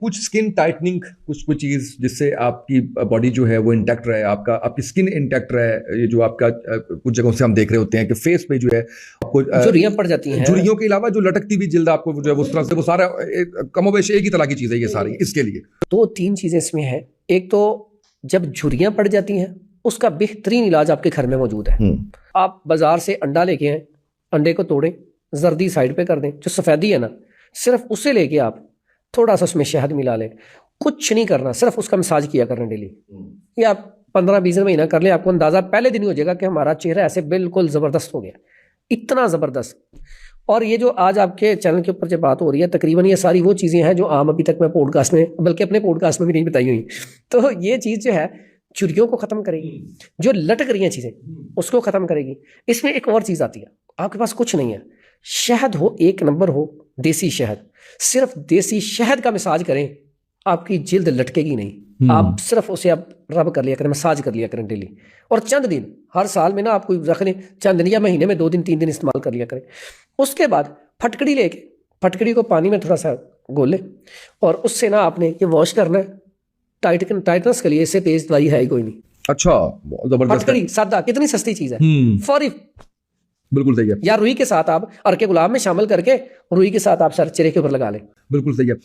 कुछ skin tightening, कुछ चीज जिससे आपकी बॉडी जो है वो इंटैक्ट रहे, आपकी स्किन इंटैक्ट रहे। ये जो आपका कुछ जगहों से हम देख रहे होते हैं कि फेस पे जो है आपको झुर्रियां पड़ जाती हैं, झुर्रियों के अलावा जो लटकती हुई जिल्द आपको जो है उस तरह से, वो सारा कमोबेश एक ही तरह की चीज है ये सारी। इसके लिए तो 3 चीजें इसमें है। एक तो जब झुर्रियां पड़ जाती हैं उसका बेहतरीन इलाज आपके घर में मौजूद है। आप बाजार से अंडा लेके आए, अंडे को तोड़ें, जर्दी साइड पे कर दें, जो सफेदी है ना सिर्फ उसे लेके आप थोड़ा सा उसमें शहद मिला लें, कुछ नहीं करना, सिर्फ उसका मसाज किया करना डेली। ये आप 15-20 महीना कर ले, आपको अंदाजा पहले दिन ही हो जाएगा कि हमारा चेहरा ऐसे बिल्कुल जबरदस्त हो गया, इतना जबरदस्त। और ये जो आज आपके चैनल के ऊपर जो बात हो रही है, तकरीबन ये सारी वो चीजें हैं जो आम अभी तक मैं पॉडकास्ट में, बल्कि अपने पॉडकास्ट में भी नहीं बताई हुई। तो ये चीज जो है झुर्रियों को खत्म करेगी, जो लटक रही हैं चीजें उसको खत्म करेगी। इसमें एक और चीज आती है, आपके पास कुछ नहीं है, शहद हो, 1 नंबर हो, देसी शहद, सिर्फ देसी शहद का मसाज करें, आपकी जिल्द लटकेगी नहीं। आप सिर्फ उसे आप रब कर लिया करें, मसाज कर लिया करें डेली। और चंद दिन, हर साल में ना आप कोई रख लें, चंद दिन या महीने में 2 दिन 3 दिन इस्तेमाल कर लिया करें। उसके बाद फटकड़ी लेके, फटकड़ी को पानी में थोड़ा सा घोल लें और उससे ना आपने ये वॉश करना है। टाइटनेस के लिए इससे तेज दवाई है ही कोई नहीं। अच्छा, जबरदस्त। फटकड़ी सादा, कितनी सस्ती चीज है, फौरी, बिल्कुल सही है। या रुई के साथ आप अर्के गुलाब में शामिल करके रुई के साथ आप सर चेहरे के ऊपर लगा लें, बिल्कुल सही है।